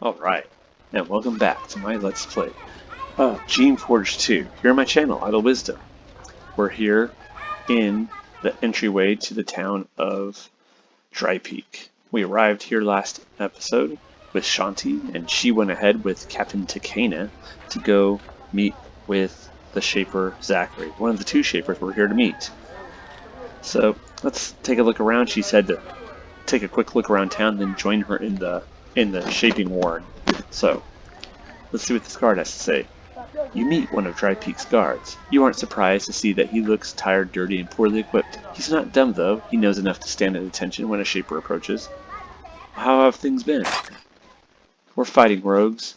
Alright, and welcome back to my Let's Play of Geneforge 2 here on my channel, Idle Wisdom. We're here in the entryway to the town of Drypeak. We arrived here last episode with Shanti, and she went ahead with Captain Takena to go meet with the Shaper Zachary. One of the two Shapers we're here to meet. So let's take a look around. She said to take a quick look around town, then join her in the shaping warren. So let's see what this guard has to say. You meet one of Drypeak's guards. You aren't surprised to see that he looks tired, dirty, and poorly equipped. He's not dumb, though. He knows enough to stand at attention when a shaper approaches. How have things been? We're fighting rogues,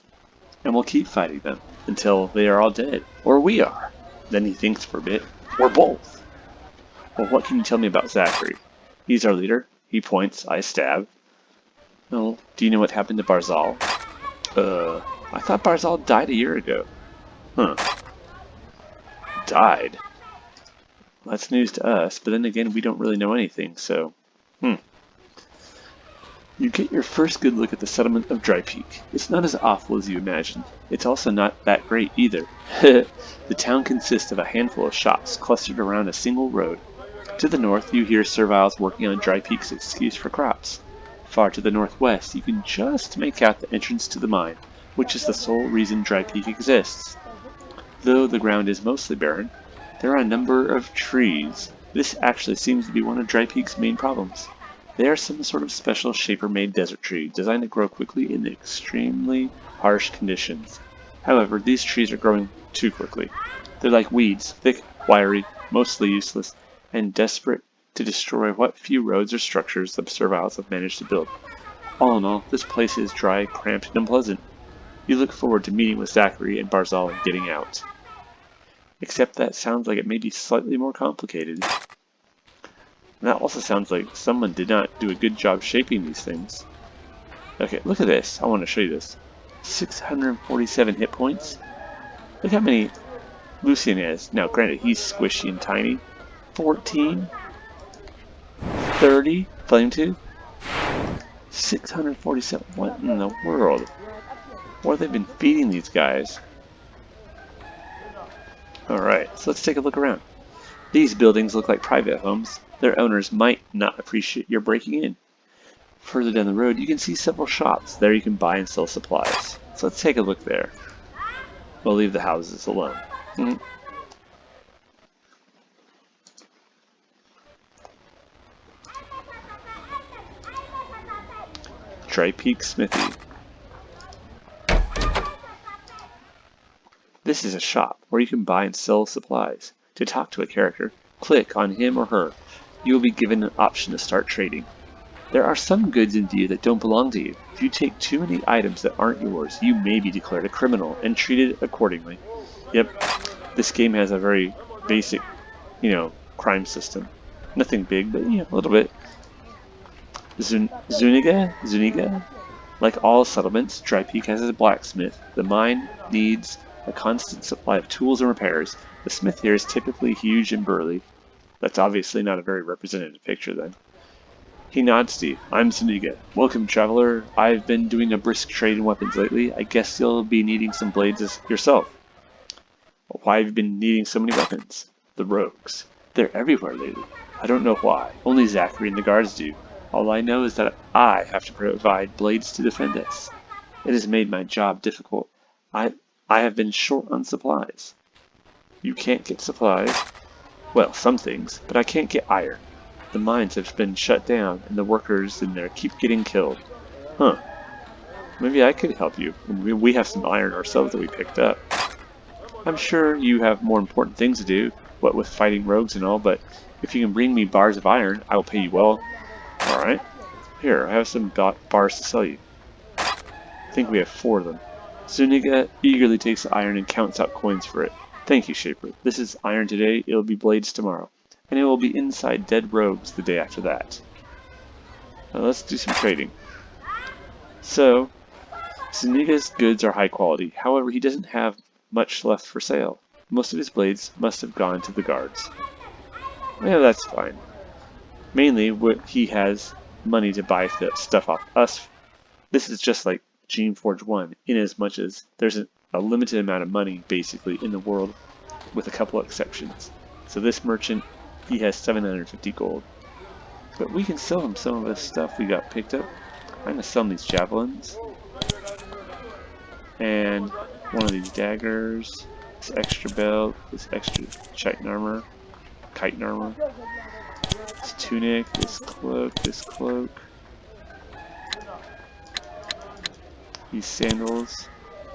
and we'll keep fighting them until they are all dead. Or we are. Then he thinks for a bit. Or both. Well, what can you tell me about Zachary? He's our leader. He points. I stab. Well, do you know what happened to Barzal? I thought Barzal died a year ago. Huh. Died? Well, that's news to us, but then again, we don't really know anything, so... You get your first good look at the settlement of Drypeak. It's not as awful as you imagined. It's also not that great either. The town consists of a handful of shops clustered around a single road. To the north, you hear serviles working on Drypeak's excuse for crops. Far to the northwest, you can just make out the entrance to the mine, which is the sole reason Drypeak exists. Though the ground is mostly barren, there are a number of trees. This actually seems to be one of Drypeak's main problems. They are some sort of special shaper-made desert tree, designed to grow quickly in extremely harsh conditions. However, these trees are growing too quickly. They're like weeds, thick, wiry, mostly useless, and desperate to destroy what few roads or structures the serviles have managed to build. All in all, this place is dry, cramped, and unpleasant. You look forward to meeting with Zachary and Barzal and getting out. Except that sounds like it may be slightly more complicated. And that also sounds like someone did not do a good job shaping these things. Okay, look at this. I want to show you this. 647 hit points. Look how many Lucian has. Now, granted, he's squishy and tiny. 14. 30. Flametooth. 647. What in the world? What have they been feeding these guys? Alright, so let's take a look around. These buildings look like private homes. Their owners might not appreciate your breaking in. Further down the road, you can see several shops. There you can buy and sell supplies. So let's take a look there. We'll leave the houses alone. Drypeak Smithy. This is a shop where you can buy and sell supplies. To talk to a character, click on him or her. You will be given an option to start trading. There are some goods in view that don't belong to you. If you take too many items that aren't yours, you may be declared a criminal and treated accordingly. Yep, this game has a very basic, crime system. Nothing big, but a little bit. Zuniga? Like all settlements, Drypeak has a blacksmith. The mine needs a constant supply of tools and repairs. The smith here is typically huge and burly. That's obviously not a very representative picture then. He nods to you. I'm Zuniga. Welcome, traveler. I've been doing a brisk trade in weapons lately. I guess you'll be needing some blades yourself. Why have you been needing so many weapons? The rogues. They're everywhere lately. I don't know why. Only Zachary and the guards do. All I know is that I have to provide blades to defend us. It has made my job difficult. I have been short on supplies. You can't get supplies? Well, some things, but I can't get iron. The mines have been shut down, and the workers in there keep getting killed. Huh. Maybe I could help you. We have some iron ourselves that we picked up. I'm sure you have more important things to do, what with fighting rogues and all, but if you can bring me bars of iron, I will pay you well. Alright. Here, I have some bars to sell you. I think we have 4 of them. Zuniga eagerly takes the iron and counts out coins for it. Thank you, Shaper. This is iron today, it will be blades tomorrow. And it will be inside dead rogues the day after that. Now let's do some trading. So, Zuniga's goods are high quality, however he doesn't have much left for sale. Most of his blades must have gone to the guards. Yeah, that's fine. Mainly, he has money to buy stuff off us. This is just like Geneforge 1, in as much as there's a limited amount of money, basically, in the world, with a couple of exceptions. So this merchant, he has 750 gold. But we can sell him some of the stuff we got picked up. I'm going to sell him these javelins. And one of these daggers, this extra belt, this extra chitin armor, chitin armor, this tunic, this cloak, these sandals.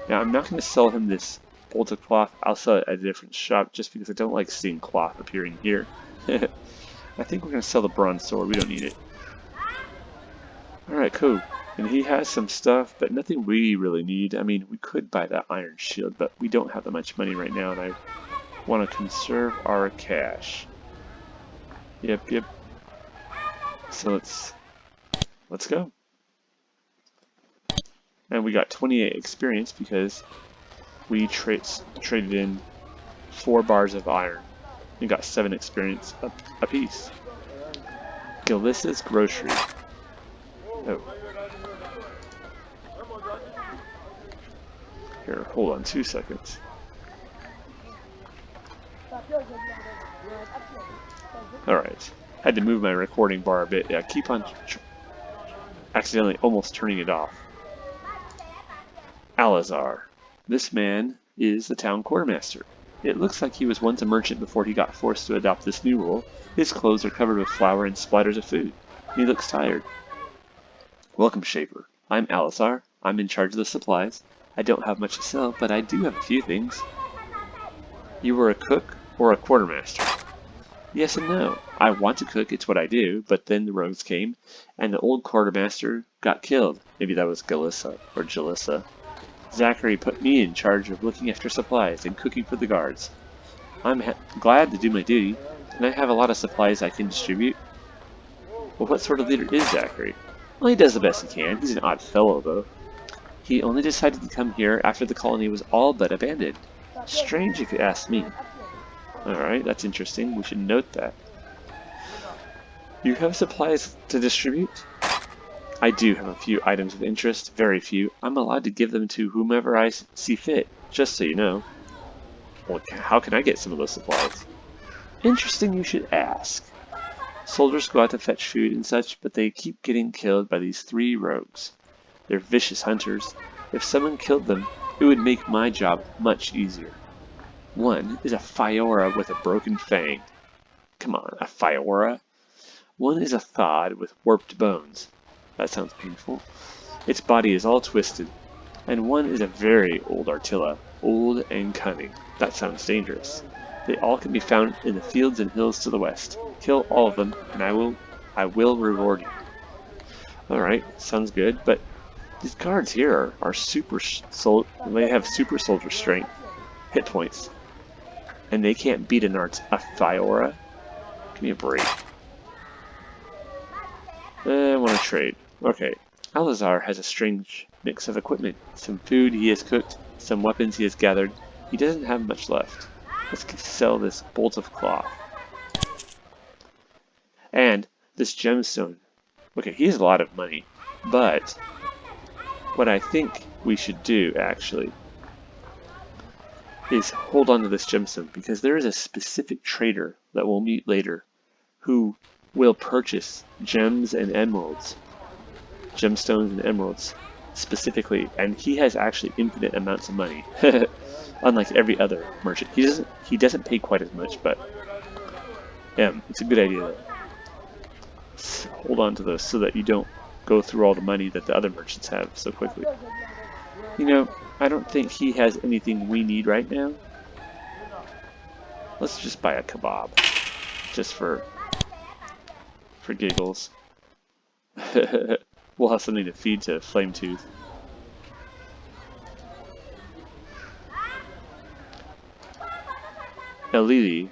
Now I'm not going to sell him this bolt of cloth. I'll sell it at a different shop just because I don't like seeing cloth appearing here. I think we're going to sell the bronze sword. We don't need it. Alright, cool. And he has some stuff, but nothing we really need. I mean, we could buy that iron shield, but we don't have that much money right now, and I want to conserve our cash. Yep. So let's go. And we got 28 experience because we traded in 4 bars of iron and got 7 experience a piece. Galissa's grocery. Oh. Here, hold on 2 seconds. Alright. Had to move my recording bar a bit. Yeah, keep on accidentally almost turning it off. Alazar. This man is the town quartermaster. It looks like he was once a merchant before he got forced to adopt this new role. His clothes are covered with flour and splatters of food. He looks tired. Welcome, Shaper. I'm Alazar. I'm in charge of the supplies. I don't have much to sell, but I do have a few things. You were a cook or a quartermaster? Yes and no. I want to cook, it's what I do, but then the rogues came, and the old quartermaster got killed. Maybe that was Galissa or Jalissa. Zachary put me in charge of looking after supplies and cooking for the guards. I'm glad to do my duty, and I have a lot of supplies I can distribute. Well, what sort of leader is Zachary? Well, he does the best he can. He's an odd fellow, though. He only decided to come here after the colony was all but abandoned. Strange if you ask me. Alright, that's interesting. We should note that. You have supplies to distribute? I do have a few items of interest, very few. I'm allowed to give them to whomever I see fit, just so you know. Well, how can I get some of those supplies? Interesting you should ask. Soldiers go out to fetch food and such, but they keep getting killed by these 3 rogues. They're vicious hunters. If someone killed them, it would make my job much easier. One is a Fiora with a broken fang. Come on, a Fiora? One is a Thod with warped bones. That sounds painful. Its body is all twisted. And one is a very old Artilla, old and cunning. That sounds dangerous. They all can be found in the fields and hills to the west. Kill all of them, and I will reward you. Alright, sounds good, but these guards here are they have super soldier strength, hit points, and they can't beat a Fiora. Give me a break. I want to trade. Okay, Alazar has a strange mix of equipment. Some food he has cooked, some weapons he has gathered. He doesn't have much left. Let's sell this bolt of cloth. And this gemstone. Okay, he has a lot of money, but what I think we should do, actually, is hold on to this gemstone, because there is a specific trader that we'll meet later who will purchase gems and emeralds, gemstones and emeralds specifically, and he has actually infinite amounts of money. Unlike every other merchant. He doesn't pay quite as much, but it's a good idea though. Hold on to those so that you don't go through all the money that the other merchants have so quickly. You know, I don't think he has anything we need right now. Let's just buy a kebab. Just for giggles. We'll have something to feed to Flametooth. Elili,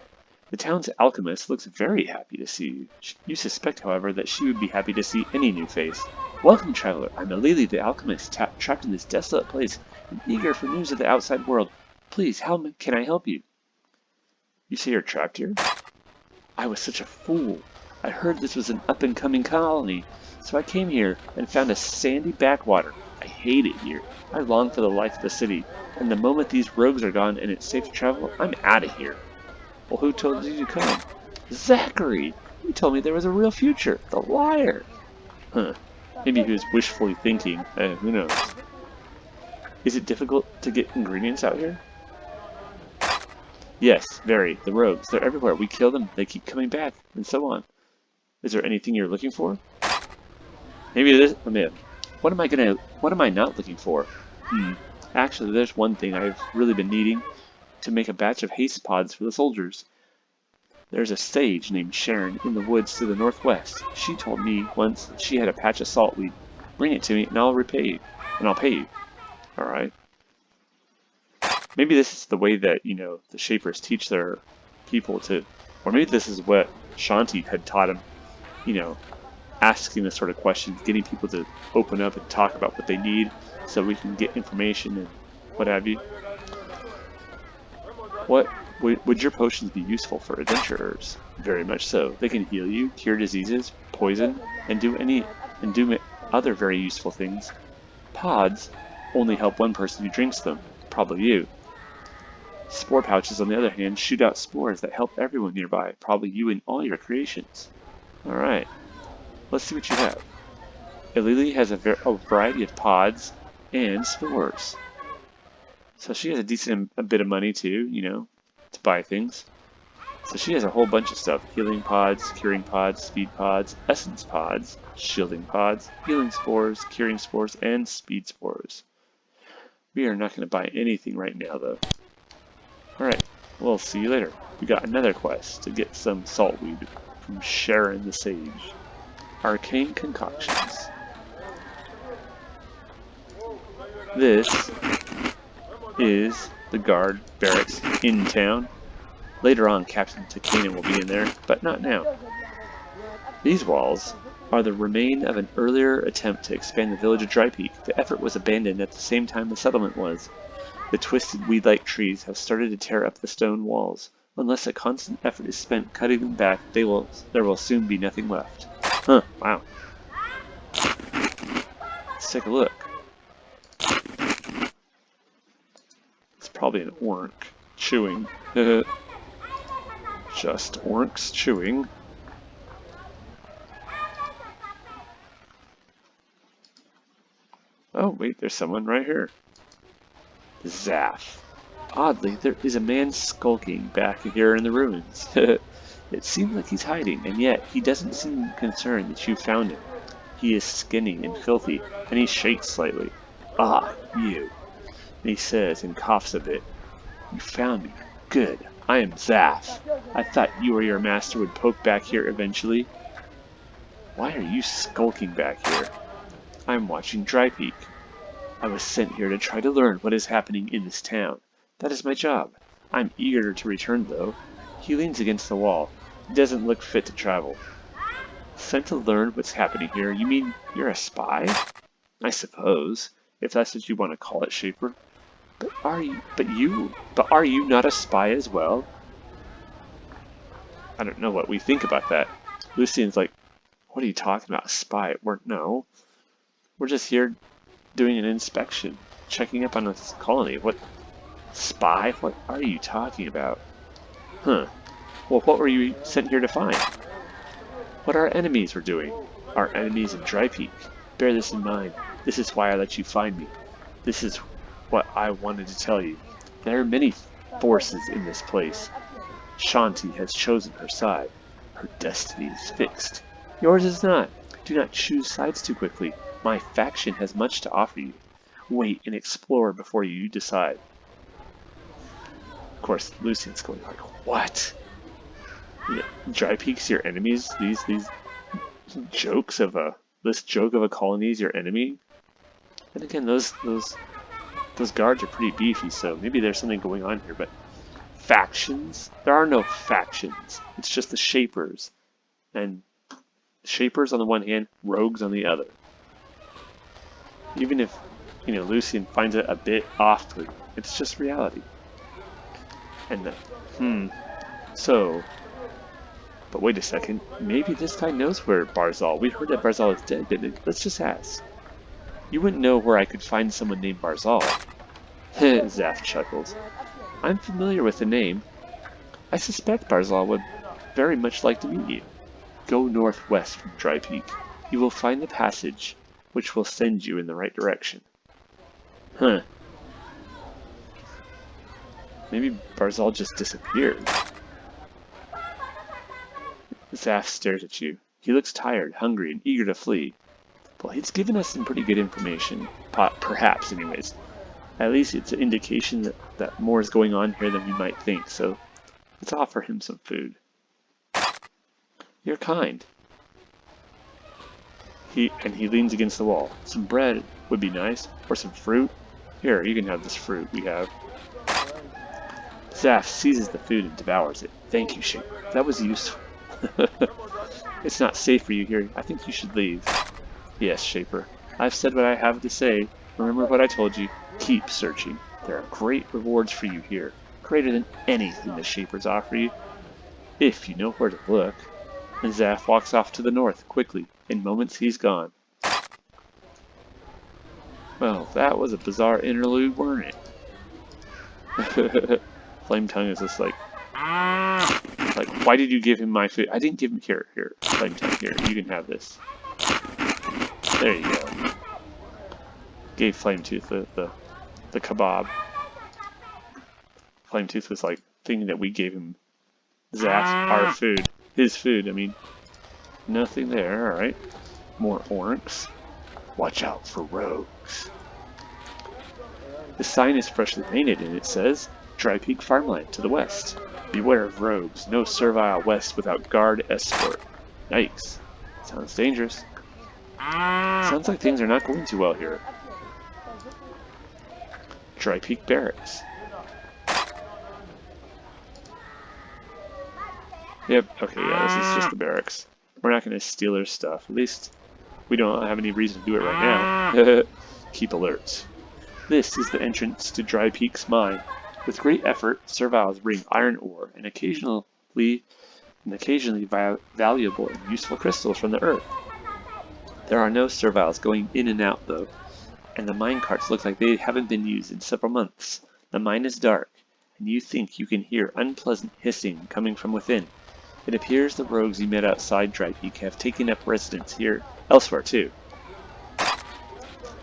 the town's alchemist, looks very happy to see you. You suspect, however, that she would be happy to see any new face. Welcome, traveler. I'm Elili, the alchemist, trapped in this desolate place and eager for news of the outside world. Please, how can I help you? You say you're trapped here? I was such a fool. I heard this was an up-and-coming colony, so I came here and found a sandy backwater. I hate it here. I long for the life of the city, and the moment these rogues are gone and it's safe to travel, I'm out of here. Well, who told you to come? Zachary! He told me there was a real future. The liar! Huh. Maybe he was wishfully thinking. Who knows? Is it difficult to get ingredients out here? Yes, very. The rogues. They're everywhere. We kill them, they keep coming back, and so on. Is there anything you're looking for? Maybe this... What am I not looking for? Actually, there's one thing I've really been needing. To make a batch of haste pods for the soldiers. There's a sage named Sharon in the woods to the northwest. She told me once that she had a patch of saltweed. Bring it to me and I'll repay you. And I'll pay you. Alright. Maybe this is the way that, the Shapers teach their people to... Or maybe this is what Shanti had taught him. Asking this sort of questions. Getting people to open up and talk about what they need so we can get information and what have you. What would your potions be useful for adventurers? Very much so. They can heal you, cure diseases, poison, and do other very useful things. Pods only help one person who drinks them, probably you. Spore pouches, on the other hand, shoot out spores that help everyone nearby, probably you and all your creations. Alright, let's see what you have. Ilili has a variety of pods and spores. So she has a decent bit of money too, to buy things. So she has a whole bunch of stuff. Healing pods, curing pods, speed pods, essence pods, shielding pods, healing spores, curing spores, and speed spores. We are not going to buy anything right now though. Alright, we'll see you later. We got another quest to get some saltweed from Sharon the Sage. Arcane concoctions. This is the guard barracks in town. Later on, Captain Takena will be in there, but not now. These walls are the remain of an earlier attempt to expand the village of Drypeak. The effort was abandoned at the same time the settlement was. The twisted weed-like trees have started to tear up the stone walls. Unless a constant effort is spent cutting them back, there will soon be nothing left. Huh, wow. Let's take a look. Probably an orc chewing. Just orcs chewing. Oh, wait, there's someone right here. Zaff. Oddly, there is a man skulking back here in the ruins. It seems like he's hiding, and yet he doesn't seem concerned that you found him. He is skinny and filthy, and he shakes slightly. Ah, you. And he says and coughs a bit. You found me. Good. I am Zaff. I thought you or your master would poke back here eventually. Why are you skulking back here? I'm watching Drypeak. I was sent here to try to learn what is happening in this town. That is my job. I'm eager to return though. He leans against the wall. He doesn't look fit to travel. Sent to learn what's happening here? You mean you're a spy? I suppose, if that's what you want to call it, Shaper. But are you not a spy as well? I don't know what we think about that. Lucian's like, what are you talking about, a spy? No. We're just here doing an inspection, checking up on this colony. What? Spy? What are you talking about? Huh. Well, what were you sent here to find? What our enemies were doing. Our enemies in Drypeak. Bear this in mind. This is why I let you find me. This is what I wanted to tell you. There are many forces in this place. Shanti has chosen her side. Her destiny is fixed. Yours is not. Do not choose sides too quickly. My faction has much to offer you. Wait and explore before you decide. Of course, Lucian's going like, what? Drypeak's your enemies? These jokes of this joke of a colony is your enemy? And again, those guards are pretty beefy, so maybe there's something going on here, but factions? There are no factions. It's just the Shapers. And Shapers on the one hand, rogues on the other. Even if, Lucian finds it a bit off-putting, it's just reality. And so, But wait a second, maybe this guy knows where Barzal. We heard that Barzal is dead, didn't we? Let's just ask. You wouldn't know where I could find someone named Barzal. Zaf chuckles. I'm familiar with the name. I suspect Barzal would very much like to meet you. Go northwest from Drypeak. You will find the passage, which will send you in the right direction. Huh. Maybe Barzal just disappeared. Zaf stares at you. He looks tired, hungry, and eager to flee. Well, he's given us some pretty good information. Perhaps, anyways. At least it's an indication that more is going on here than we might think, so let's offer him some food. You're kind. He leans against the wall. Some bread would be nice, or some fruit. Here, you can have this fruit we have. Zaf seizes the food and devours it. Thank you, Shaper. That was useful. It's not safe for you here. I think you should leave. Yes, Shaper. I've said what I have to say. Remember what I told you. Keep searching. There are great rewards for you here. Greater than anything the Shapers offer you. If you know where to look. And Zaf walks off to the north, quickly. In moments, he's gone. Well, that was a bizarre interlude, weren't it? Flame Tongue is just like, why did you give him my food? I didn't give him, here, Flame Tongue, here, you can have this. There you go. Gave Flametooth the kebab. Flametooth was like thinking that we gave him Zaf our food. His food, I mean. Nothing there, alright. More orcs. Watch out for rogues. The sign is freshly painted and it says, Drypeak Farmland to the west. Beware of rogues. No servile west without guard escort. Yikes. Sounds dangerous. Sounds like things are not going too well here. Drypeak Barracks. Yep, okay, yeah, this is just the barracks. We're not going to steal their stuff. At least we don't have any reason to do it right now. Keep alert. This is the entrance to Drypeak's mine. With great effort, serviles bring iron ore and occasionally valuable and useful crystals from the earth. There are no serviles going in and out though, and the mine carts look like they haven't been used in several months. The mine is dark, and you think you can hear unpleasant hissing coming from within. It appears the rogues you met outside Drypeak have taken up residence here, elsewhere too.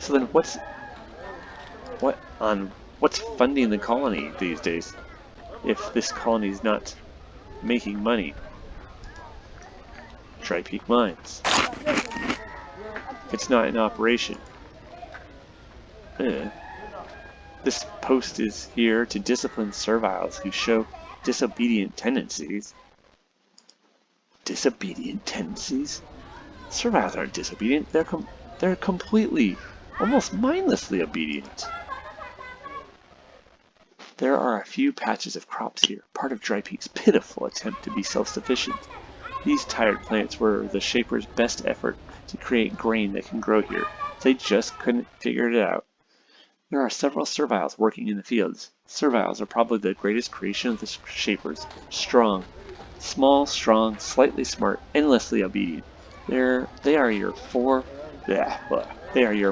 So then what's funding the colony these days, if this colony is not making money? Drypeak Mines. It's not in operation. This post is here to discipline serviles who show disobedient tendencies. Disobedient tendencies? Serviles aren't disobedient. They're completely, almost mindlessly obedient. There are a few patches of crops here, part of Drypeak's pitiful attempt to be self-sufficient. These tired plants were the Shapers' best effort to create grain that can grow here. They just couldn't figure it out. There are several serviles working in the fields. Serviles are probably the greatest creation of the Shapers. Strong. Small, strong, slightly smart, endlessly obedient. They are your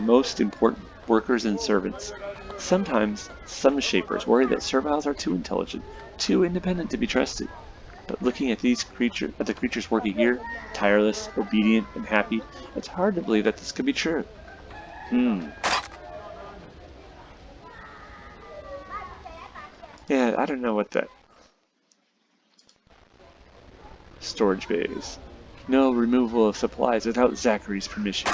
most important workers and servants. Sometimes, some Shapers worry that serviles are too intelligent, too independent to be trusted. But looking at the creatures working here, tireless, obedient, and happy, it's hard to believe that this could be true. Yeah, I don't know what that... Storage bays. No removal of supplies without Zachary's permission.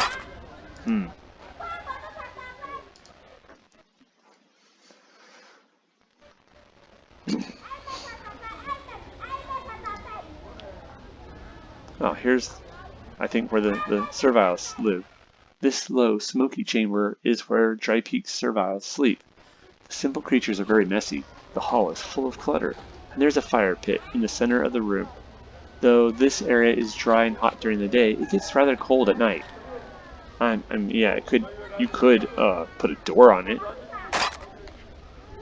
Oh, here's, I think, where the serviles live. This low, smoky chamber is where Drypeak's serviles sleep. The simple creatures are very messy. The hall is full of clutter, and there's a fire pit in the center of the room. Though this area is dry and hot during the day, it gets rather cold at night. Yeah, you could put a door on it.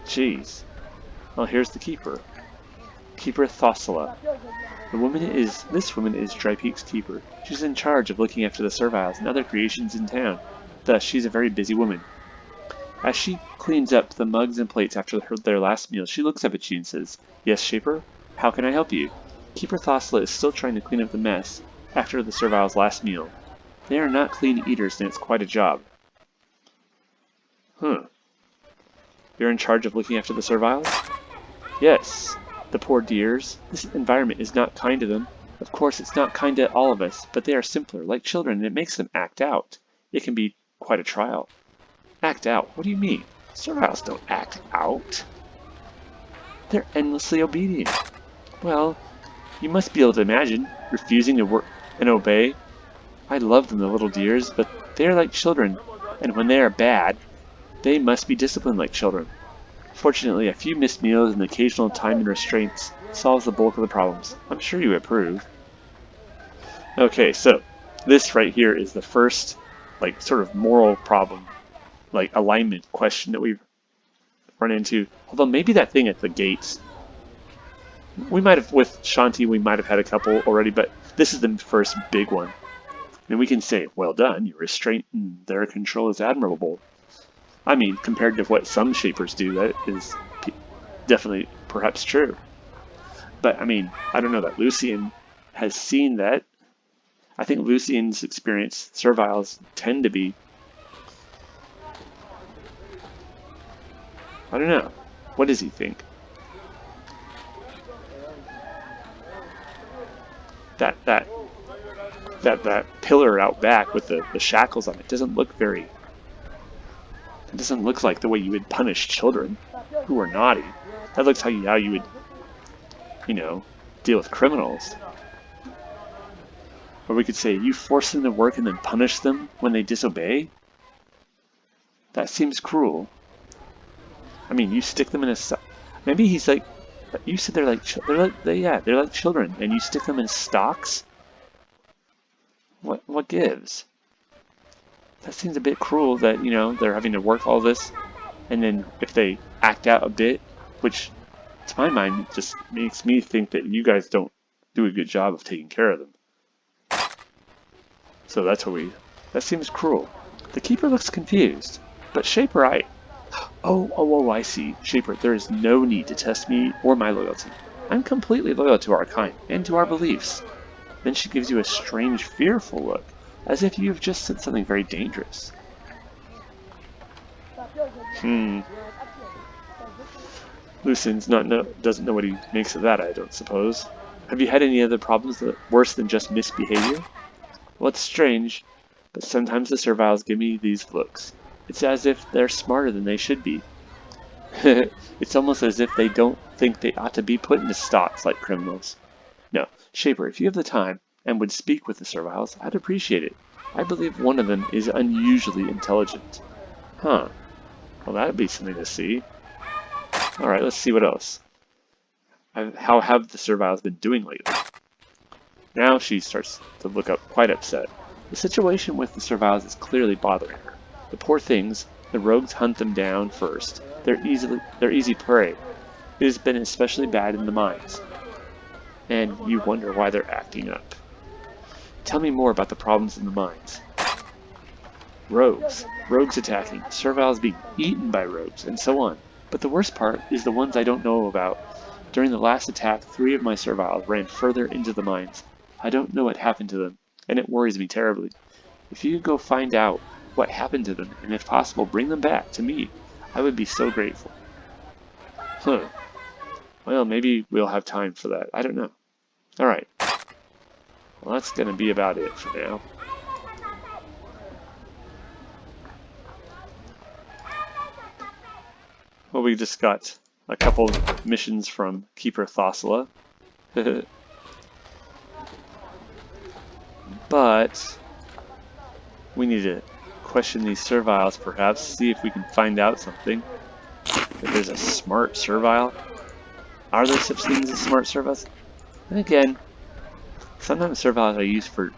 Jeez. Well, here's the keeper. Keeper Thosala. This woman is Drypeak's keeper. She's in charge of looking after the serviles and other creations in town. Thus, she's a very busy woman. As she cleans up the mugs and plates after their last meal, she looks up at you and says, "Yes, Shaper? How can I help you?" Keeper Thosala is still trying to clean up the mess after the serviles' last meal. They are not clean eaters, and it's quite a job. Huh. You're in charge of looking after the serviles? Yes. The poor dears. This environment is not kind to them. Of course, it's not kind to all of us, but they are simpler, like children, and it makes them act out. It can be quite a trial. Act out? What do you mean? Serviles don't act out. They're endlessly obedient. Well, you must be able to imagine refusing to work and obey. I love them, the little dears, but they are like children, and when they are bad, they must be disciplined like children. Fortunately, a few missed meals and the occasional time and restraints solves the bulk of the problems. I'm sure you approve. Okay, so this right here is the first, like, sort of moral problem, like alignment question that we've run into. Although maybe that thing at the gates, we might have, with Shanti, we might have had a couple already, but this is the first big one. And we can say, well done, your restraint and their control is admirable. I mean, compared to what some shapers do, that is definitely perhaps true. But, I mean, I don't know that Lucian has seen that. I think Lucian's experience, serviles tend to be, I don't know. What does he think? That pillar out back with the shackles on it doesn't look very... It doesn't look like the way you would punish children who are naughty. That looks how you would, you know, deal with criminals. Or we could say, you force them to work and then punish them when they disobey? That seems cruel. I mean, you stick them in a... Maybe he's like... You said they're like children, and you stick them in stocks? What gives? That seems a bit cruel that, you know, they're having to work all this, and then if they act out a bit, which, to my mind, just makes me think that you guys don't do a good job of taking care of them. So that's what that seems cruel. The keeper looks confused, but Shaper, I see. Shaper, there is no need to test me or my loyalty. I'm completely loyal to our kind and to our beliefs. Then she gives you a strange, fearful look, as if you have just said something very dangerous. Lucian doesn't know what he makes of that, I don't suppose. Have you had any other problems worse than just misbehavior? Well, it's strange, but sometimes the serviles give me these looks. It's as if they're smarter than they should be. It's almost as if they don't think they ought to be put into stocks like criminals. No, Shaper, if you have the time and would speak with the serviles, I'd appreciate it. I believe one of them is unusually intelligent. Huh. Well, that'd be something to see. Alright, let's see what else. How have the serviles been doing lately? Now she starts to look up quite upset. The situation with the serviles is clearly bothering her. The poor things, the rogues hunt them down first. They're easy prey. It has been especially bad in the mines. And you wonder why they're acting up. Tell me more about the problems in the mines. Rogues. Rogues attacking. Serviles being eaten by rogues, and so on. But the worst part is the ones I don't know about. During the last attack, 3 of my serviles ran further into the mines. I don't know what happened to them, and it worries me terribly. If you could go find out what happened to them, and if possible, bring them back to me, I would be so grateful. Huh. Well, maybe we'll have time for that. I don't know. Alright. Well, that's going to be about it for now. Well, we just got a couple missions from Keeper Thosala. But we need to question these serviles, perhaps, see if we can find out something. If there's a smart servile. Are there such things as smart serviles? And again, sometimes serviles are used for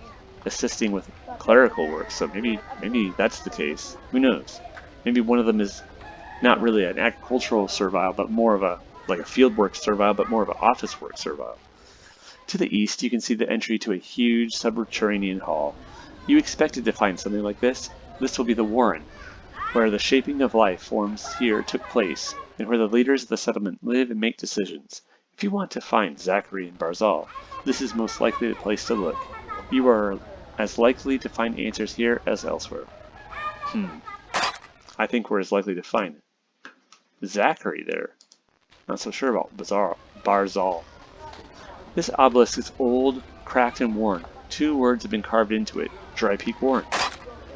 assisting with clerical work, so maybe that's the case. Who knows? Maybe one of them is not really an agricultural servile, but more of a like a fieldwork servile, but more of an office work servile. To the east, you can see the entry to a huge subterranean hall. You expected to find something like this. This will be the Warren, where the shaping of life forms here took place, and where the leaders of the settlement live and make decisions. If you want to find Zachary and Barzal, this is most likely the place to look. You are as likely to find answers here as elsewhere. I think we're as likely to find Zachary there. Not so sure about Barzal. This obelisk is old, cracked, and worn. 2 words have been carved into it. Drypeak Warren.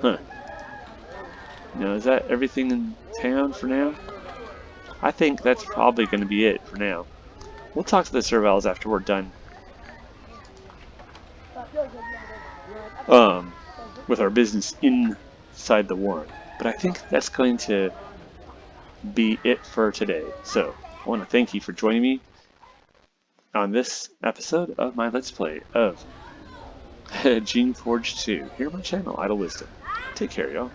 Huh. Now, is that everything in town for now? I think that's probably going to be it for now. We'll talk to the serviles after we're done. With our business inside the Warren. But I think that's going to be it for today. So, I want to thank you for joining me on this episode of my Let's Play of Geneforge 2 here on my channel, Idle Wisdom. Take care, y'all.